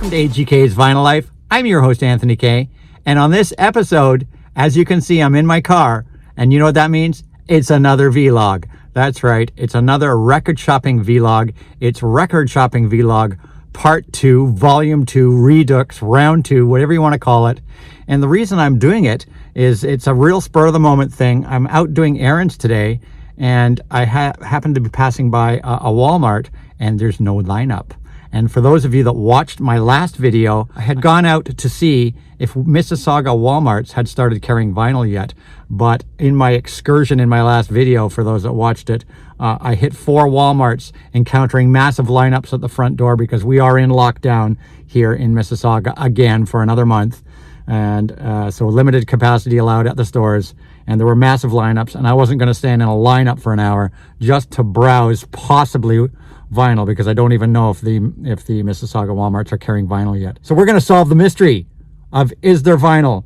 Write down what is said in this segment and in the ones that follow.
Welcome to AGK's Vinyl Life. I'm your host, Anthony K. And on this episode, as you can see, I'm in my car. And you know what that means? It's another vlog. That's right. It's another record shopping vlog. It's record shopping vlog part 2, volume 2, redux, round 2, whatever you want to call it. And the reason I'm doing it is it's a real spur of the moment thing. I'm out doing errands today, and I happened to be passing by a Walmart, and there's no lineup. And for those of you that watched my last video, I had gone out to see if Mississauga Walmarts had started carrying vinyl yet. But in my excursion in my last video, for those that watched it, I hit 4 Walmarts, encountering massive lineups at the front door because we are in lockdown here in Mississauga again for another month. And so limited capacity allowed at the stores, and there were massive lineups, and I wasn't going to stand in a lineup for an hour just to browse possibly vinyl, because I don't even know if the Mississauga Walmarts are carrying vinyl yet. So we're going to solve the mystery of, is there vinyl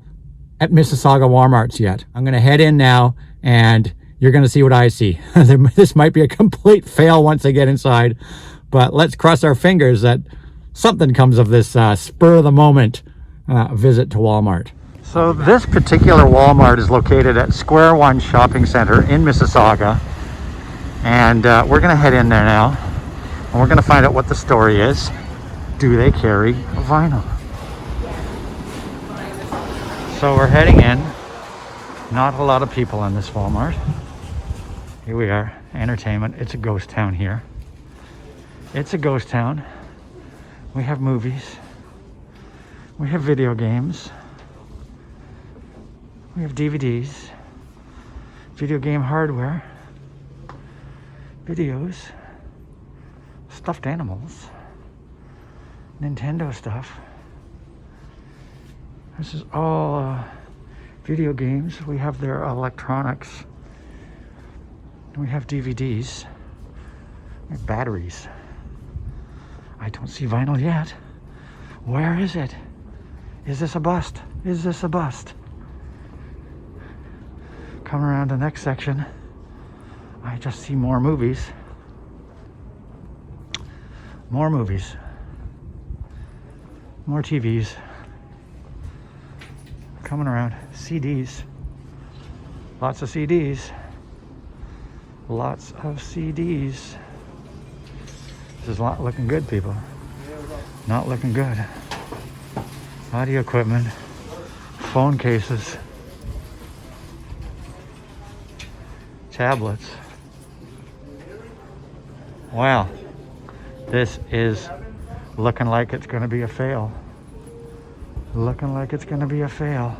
at Mississauga Walmarts yet? I'm going to head in now, and you're going to see what I see. This might be a complete fail once I get inside, but let's cross our fingers that something comes of this spur of the moment visit to Walmart. So this particular Walmart is located at Square One Shopping Center in Mississauga, and we're going to head in there now, and we're going to find out what the story is. Do they carry vinyl? So we're heading in. Not a lot of people in this Walmart. Here we are, entertainment. It's a ghost town here. It's a ghost town. We have movies. We have video games. We have DVDs, video game hardware, videos, stuffed animals, Nintendo stuff. This is all video games. We have their electronics. We have DVDs. We have batteries. I don't see vinyl yet. Where is it? Is this a bust? Is this a bust? Coming around the next section, I just see more movies. More movies. More TVs. Coming around. CDs. Lots of CDs. Lots of CDs. This is not looking good, people. Not looking good. Audio equipment. Phone cases. Tablets. Wow. This is looking like it's going to be a fail. Looking like it's going to be a fail.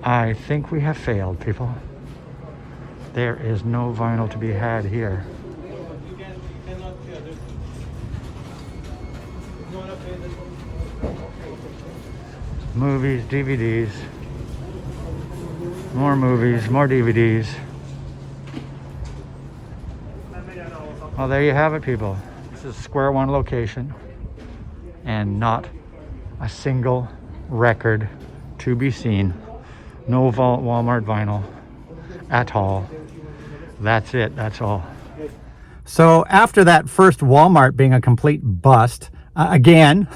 I think we have failed, people. There is no vinyl to be had here. Movies, DVDs. More movies, more DVDs. Well, there you have it, people. This is Square One location, and not a single record to be seen. No Walmart vinyl at all. That's it, that's all. So after that first Walmart being a complete bust, again,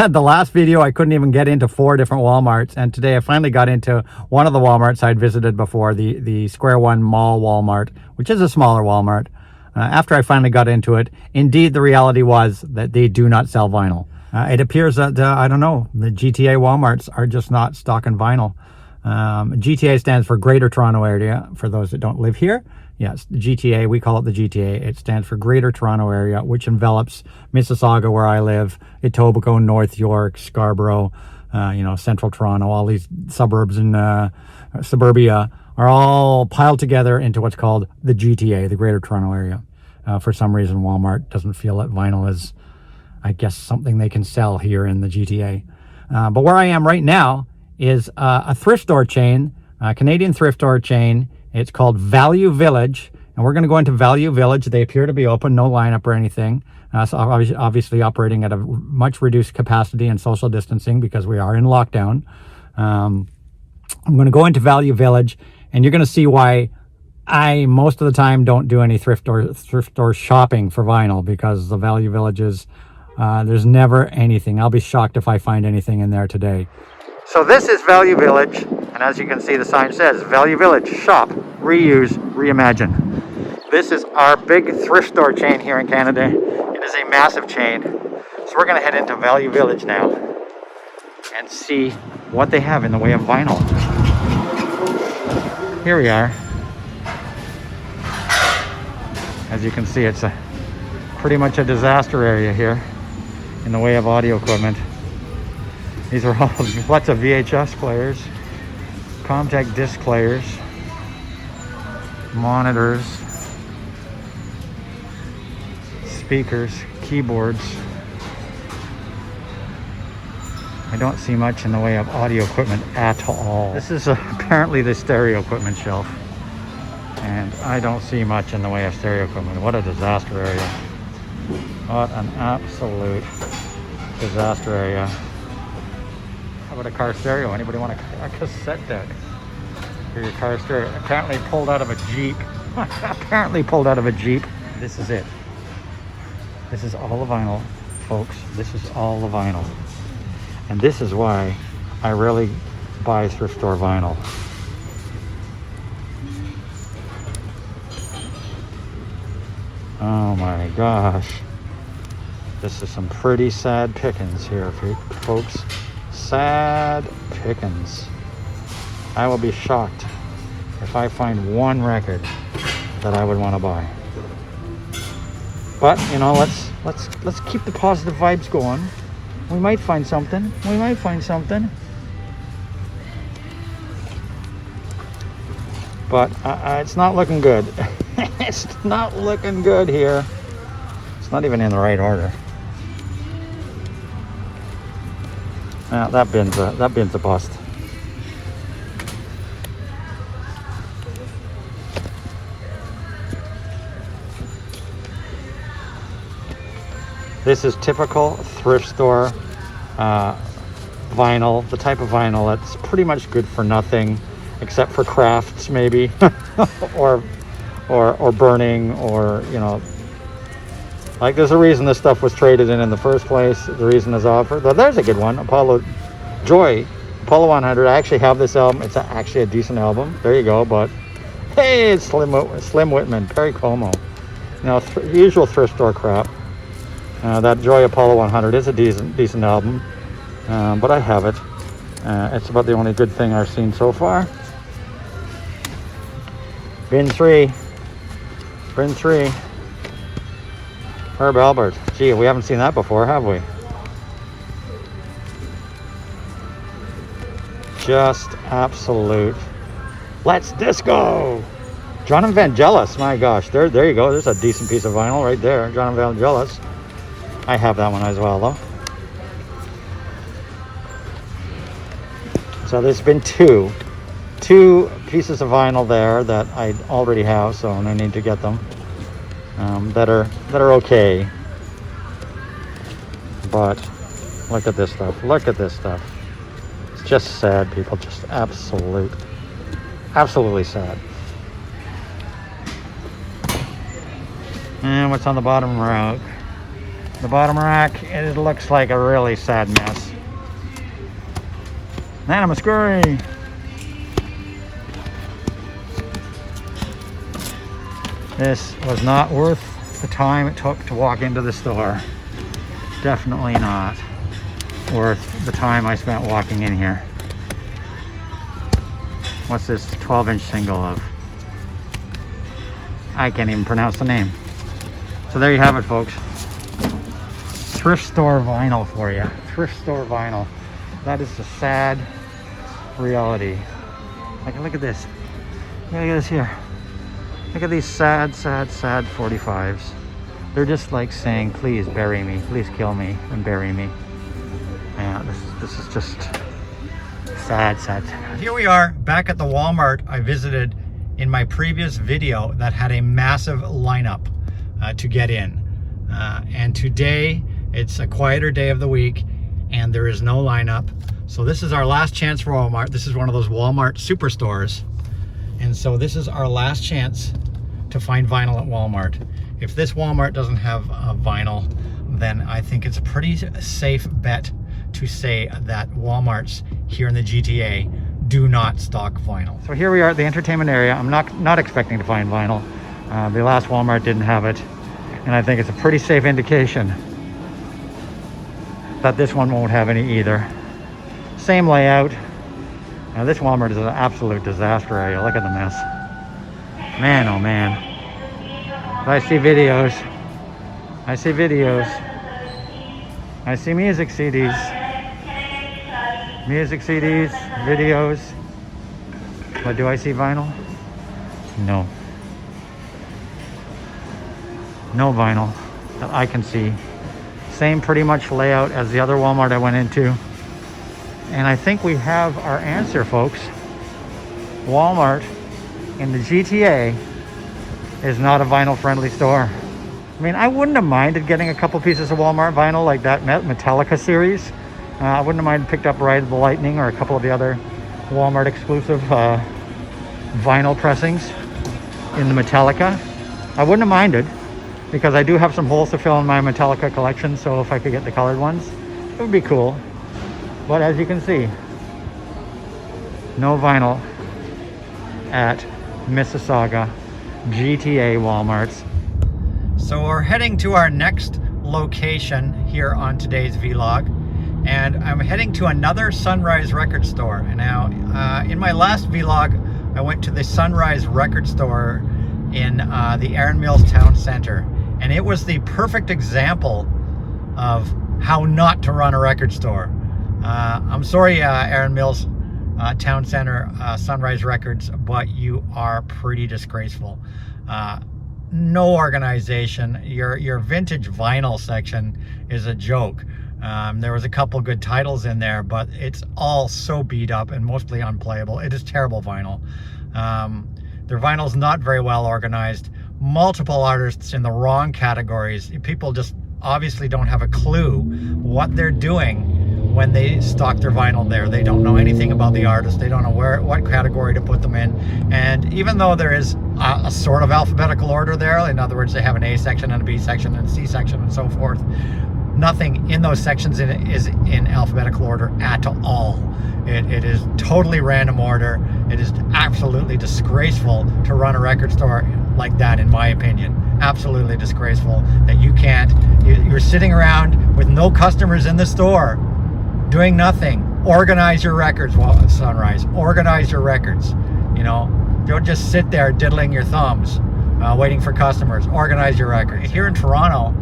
the last video I couldn't even get into 4 different Walmarts, and today I finally got into one of the Walmarts I'd visited before, the Square One Mall Walmart, which is a smaller Walmart. After I finally got into it, indeed the reality was that they do not sell vinyl. It appears that, I don't know, the GTA Walmarts are just not stocking vinyl. GTA stands for Greater Toronto Area, for those that don't live here. Yes, the GTA, we call it the GTA. It stands for Greater Toronto Area, which envelops Mississauga, where I live, Etobicoke, North York, Scarborough, Central Toronto. All these suburbs and suburbia are all piled together into what's called the GTA, the Greater Toronto Area. For some reason, Walmart doesn't feel that vinyl is, I guess, something they can sell here in the GTA. But where I am right now is a thrift store chain, a Canadian thrift store chain. It's called Value Village, and we're going to go into Value Village. They appear to be open, no lineup or anything. So obviously operating at a much reduced capacity and social distancing because we are in lockdown. I'm going to go into Value Village, and you're going to see why I most of the time don't do any thrift store shopping for vinyl because the Value Villages, there's never anything. I'll be shocked if I find anything in there today. So this is Value Village, and as you can see, the sign says Value Village, shop, reuse, reimagine. This is our big thrift store chain here in Canada. It is a massive chain. So we're gonna head into Value Village now and see what they have in the way of vinyl. Here we are. As you can see, it's pretty much a disaster area here in the way of audio equipment. These are all lots of VHS players, Comtech disc players, monitors, speakers, keyboards. I don't see much in the way of audio equipment at all. This is apparently the stereo equipment shelf, and I don't see much in the way of stereo equipment. What a disaster area. What an absolute disaster area. How about a car stereo? Anybody want a cassette deck for your car stereo? Apparently pulled out of a Jeep. Apparently pulled out of a Jeep. This is it. This is all the vinyl, folks. This is all the vinyl. And this is why I rarely buy thrift store vinyl. Oh my gosh. This is some pretty sad pickings here, folks. Sad pickings. I will be shocked if I find one record that I would want to buy. But you know, let's keep the positive vibes going. We might find something. We might find something. But it's not looking good. It's not looking good here. It's not even in the right order. Now that bin's a bust. This is typical thrift store vinyl, the type of vinyl that's pretty much good for nothing except for crafts maybe, or burning, or you know, like there's a reason this stuff was traded in the first place. The reason is offered. But there's a good one, Apollo 100. I actually have this album. It's actually a decent album. There you go. But hey, it's Slim Whitman, Perry Como. Now usual thrift store crap. That Joy Apollo 100 is a decent album, but I have it. It's about the only good thing I've seen so far. Bin 3. Herb Albert. Gee, we haven't seen that before, have we? Just absolute. Let's disco! John and Vangelis, my gosh. There you go. There's a decent piece of vinyl right there. John and Vangelis. I have that one as well, though. So there's been two pieces of vinyl there that I already have, so I need to get them. That are okay. But look at this stuff. Look at this stuff. It's just sad, people. Just absolutely sad. And what's on the bottom rack? The bottom rack, it looks like a really sad mess. Nana Muscuri. This was not worth the time it took to walk into the store. Definitely not worth the time I spent walking in here. What's this 12-inch single of? I can't even pronounce the name. So there you have it, folks. Thrift store vinyl for you. Thrift store vinyl. That is the sad reality. Like, look at this. Look at this here. Look at these sad 45s. They're just like saying, please bury me. Please kill me and bury me. Yeah, this is just sad. Here we are back at the Walmart I visited in my previous video that had a massive lineup to get in. And today, it's a quieter day of the week and there is no lineup. So this is our last chance for Walmart. This is one of those Walmart superstores. And so this is our last chance to find vinyl at Walmart. If this Walmart doesn't have vinyl, then I think it's a pretty safe bet to say that Walmarts here in the GTA do not stock vinyl. So here we are at the entertainment area. I'm not expecting to find vinyl. The last Walmart didn't have it, and I think it's a pretty safe indication that this one won't have any either. Same layout. Now this Walmart is an absolute disaster area. Look at the mess. Man, oh man. I see videos. I see videos. I see music CDs. Music CDs, videos. But do I see vinyl? No. No vinyl that I can see. Same pretty much layout as the other Walmart I went into. And I think we have our answer, folks. Walmart in the GTA is not a vinyl friendly store. I mean, I wouldn't have minded getting a couple pieces of Walmart vinyl like that Metallica series. I wouldn't have minded picked up Ride the Lightning or a couple of the other Walmart exclusive vinyl pressings in the Metallica. I wouldn't have minded because I do have some holes to fill in my Metallica collection, so if I could get the colored ones, it would be cool. But as you can see, no vinyl at Mississauga GTA Walmarts. So we're heading to our next location here on today's vlog, and I'm heading to another Sunrise record store. And now in my last vlog I went to the Sunrise record store in the Erin Mills Town Center, and it was the perfect example of how not to run a record store. I'm sorry, Erin Mills Town Center, Sunrise Records, but you are pretty disgraceful. No organization. Your vintage vinyl section is a joke. There was a couple good titles in there, but it's all so beat up and mostly unplayable. It is terrible vinyl. Their vinyl's not very well organized. Multiple artists in the wrong categories. People just obviously don't have a clue what they're doing when they stock their vinyl there. They don't know anything about the artist. They don't know what category to put them in. And even though there is a sort of alphabetical order there, in other words, they have an A section and a B section and a C section and so forth, nothing in those sections is in alphabetical order at all. It is totally random order. It is absolutely disgraceful to run a record store like that, in my opinion. Absolutely disgraceful that you're sitting around with no customers in the store doing nothing. Organize your records, Sunrise. Organize your records. You know, don't just sit there diddling your thumbs waiting for customers. Organize your records. Here in Toronto,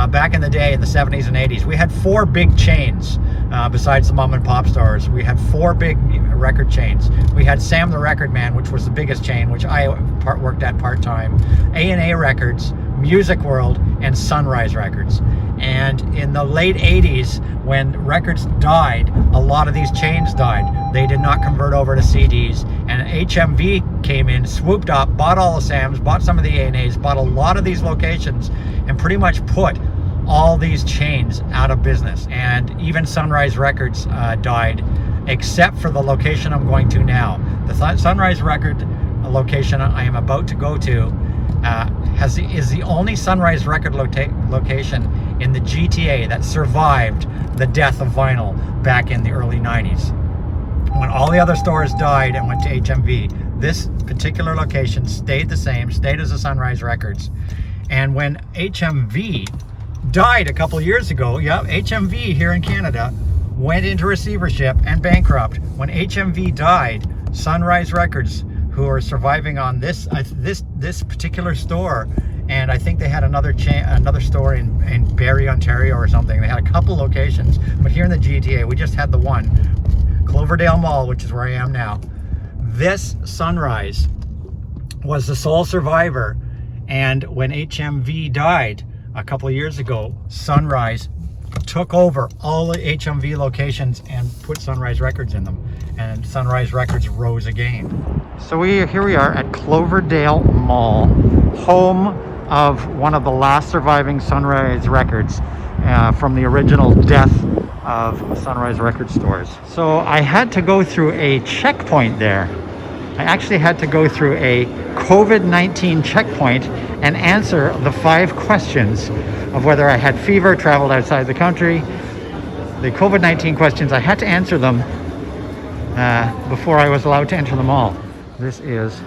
back in the day, in the 70s and 80s, we had 4 big chains besides the mom and pop stores. We had 4 big record chains. We had Sam the Record Man, which was the biggest chain, which I worked at part-time, A&A Records, Music World, and Sunrise Records. And in the late 80s, when records died, a lot of these chains died. They did not convert over to CDs, and HMV came in, swooped up, bought all the Sams, bought some of the A&As, bought a lot of these locations, and pretty much put all these chains out of business. And even Sunrise Records died, except for the location I'm going to now. The Sunrise Record location I am about to go to is the only Sunrise Record location in the GTA that survived the death of vinyl back in the early 90s. When all the other stores died and went to HMV, this particular location stayed the same, stayed as a Sunrise Records. And when HMV died a couple years ago, HMV here in Canada went into receivership and bankrupt. When HMV died, Sunrise Records, who are surviving on this particular store, and I think they had another store in Barrie, Ontario or something. They had a couple locations, but here in the GTA, we just had the one, Cloverdale Mall, which is where I am now. This Sunrise was the sole survivor, and when HMV died a couple of years ago, Sunrise took over all the HMV locations and put Sunrise Records in them, and Sunrise Records rose again. So here we are at Cloverdale Mall, home of one of the last surviving Sunrise Records from the original death of Sunrise Record stores. So I had to go through a checkpoint there, I actually had to go through a COVID-19 checkpoint and answer the 5 questions of whether I had fever, traveled outside the country. The COVID-19 questions, I had to answer them before I was allowed to enter the mall. This is,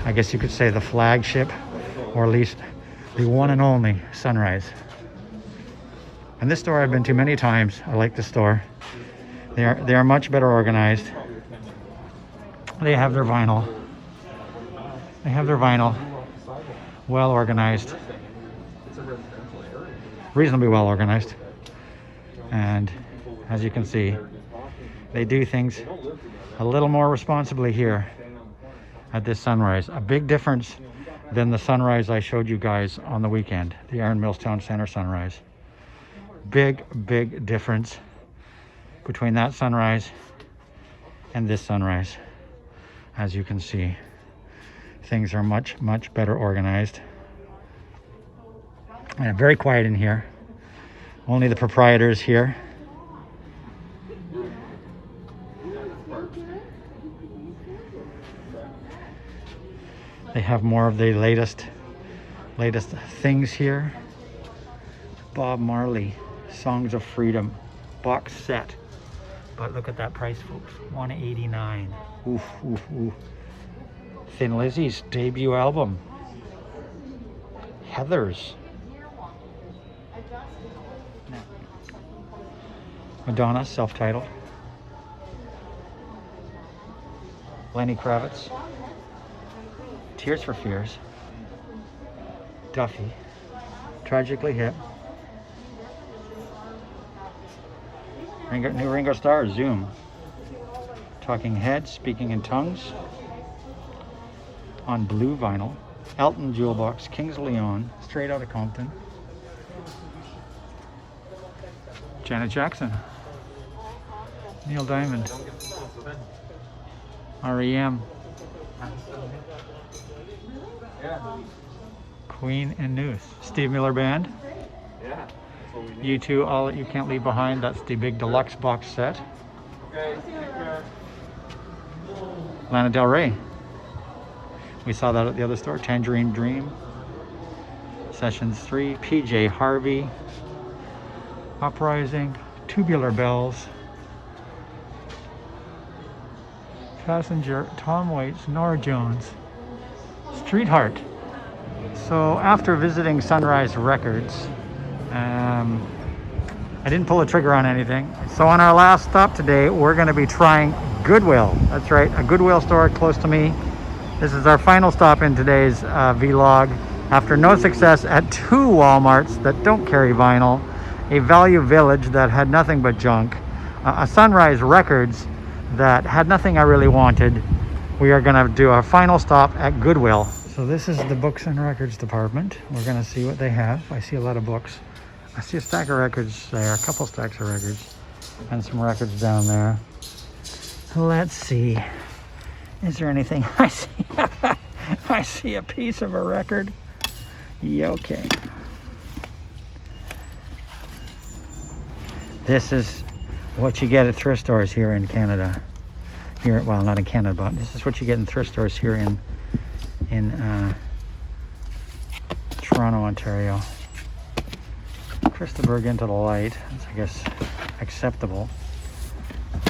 I guess you could say, the flagship, or at least the one and only Sunrise. And this store I've been to many times. I like the store. They are much better organized. They have their vinyl. They have their vinyl. Well organized. Reasonably well organized. And as you can see, they do things a little more responsibly here at this Sunrise. A big difference than the Sunrise I showed you guys on the weekend, the Iron Mills Town Center Sunrise. Big difference between that Sunrise and this Sunrise. As you can see, things are much better organized. And very quiet in here. Only the proprietors here. They have more of the latest things here. Bob Marley, Songs of Freedom box set. But look at that price, folks. $189. Oof. Thin Lizzy's debut album. Heathers. Madonna, self-titled. Lenny Kravitz. Tears for Fears. Duffy. Tragically Hip. New Ringo Starr, Zoom. Talking Heads, Speaking in Tongues. On blue vinyl. Elton Jewel Box, Kings of Leon, Straight Outta Compton. Janet Jackson. Neil Diamond. REM. Queen and Noose. Steve Miller Band. U2, All That You Can't Leave Behind. That's the big deluxe box set. Lana Del Rey. We saw that at the other store. Tangerine Dream. Sessions 3. PJ Harvey. Uprising. Tubular Bells. Passenger. Tom Waits. Nora Jones. Streetheart. So after visiting Sunrise Records, I didn't pull the trigger on anything. So on our last stop today, we're going to be trying Goodwill. That's right, a Goodwill store close to me. This is our final stop in today's vlog. After no success at 2 Walmarts that don't carry vinyl, a Value Village that had nothing but junk, a Sunrise Records that had nothing I really wanted, we are going to do our final stop at Goodwill. So this is the books and records department. We're going to see what they have. I see a lot of books. I see a stack of records there, a couple stacks of records, and some records down there. Let's see. Is there anything? I see. I see a piece of a record. Yeah, okay. This is what you get at thrift stores here in Canada. Here, well, not in Canada, but this is what you get in thrift stores here in Toronto, Ontario. Christaberg Into the Light. That's, I guess, acceptable.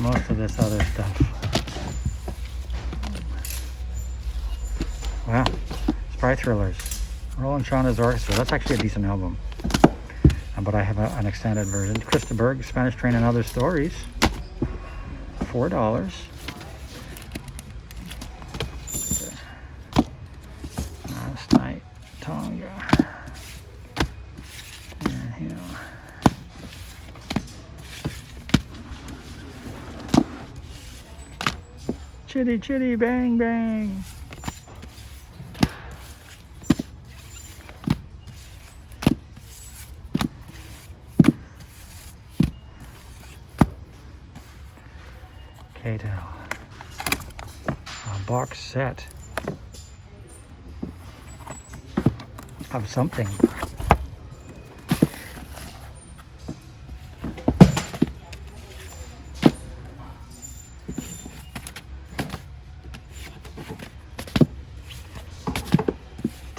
Most of this other stuff. Wow. Spy Thrillers. Roland Shauna's Orchestra. That's actually a decent album. But I have an extended version. Christaberg, Spanish Train and Other Stories. $4. Last Night, Tonga. And here. Chitty Chitty Bang Bang. Cato. A box set of something.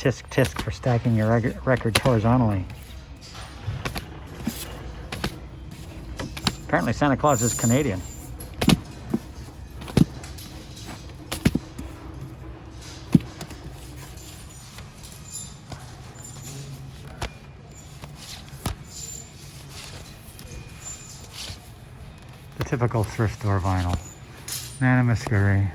Tisk tisk for stacking your records horizontally. Apparently Santa Claus is Canadian. The typical thrift store vinyl. Nana Muscuri.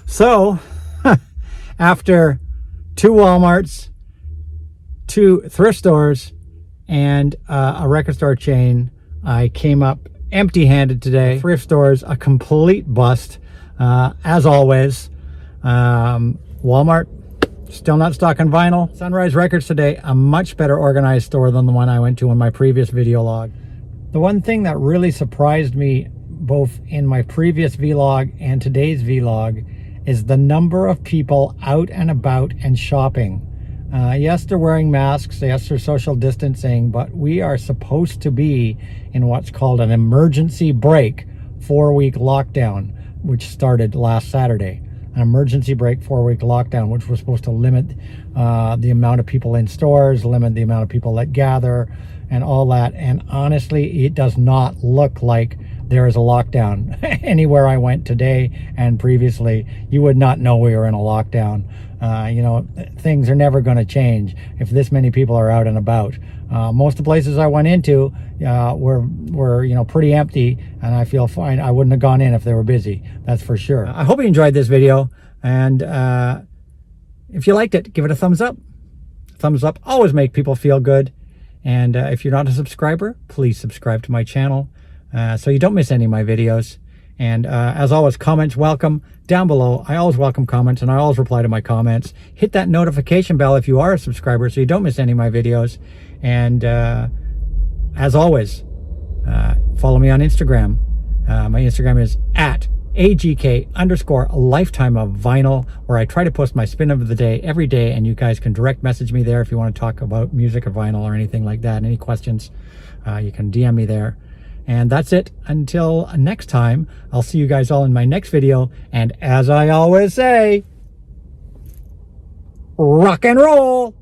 So, after 2 Walmarts, 2 thrift stores, and a record store chain, I came up empty-handed today. Thrift stores, a complete bust, as always. Walmart, still not stocking vinyl. Sunrise Records today, a much better organized store than the one I went to in my previous video log. The one thing that really surprised me, both in my previous vlog and today's vlog, is the number of people out and about and shopping. Yes, they're wearing masks. Yes, they're social distancing, but we are supposed to be in what's called an emergency break 4-week lockdown, which started last Saturday. An emergency break 4-week lockdown, which was supposed to limit the amount of people in stores, limit the amount of people that gather, and all that. And honestly, it does not look like there is a lockdown. Anywhere I went today and previously, you would not know we were in a lockdown. You know, things are never going to change if this many people are out and about. Most of the places I went into were you know, pretty empty, and I feel fine. I wouldn't have gone in if they were busy. That's for sure. I hope you enjoyed this video, and if you liked it, give it a thumbs up. Thumbs up always make people feel good. And if you're not a subscriber, please subscribe to my channel so you don't miss any of my videos. And as always, comments welcome down below. I always welcome comments, and I always reply to my comments. Hit that notification bell if you are a subscriber so you don't miss any of my videos. And as always, follow me on Instagram. My Instagram is at AGK_lifetime of vinyl, where I try to post my spin of the day every day, and you guys can direct message me there if you want to talk about music or vinyl or anything like that. Any questions, you can DM me there. And that's it. Until next time, I'll see you guys all in my next video. And as I always say, rock and roll!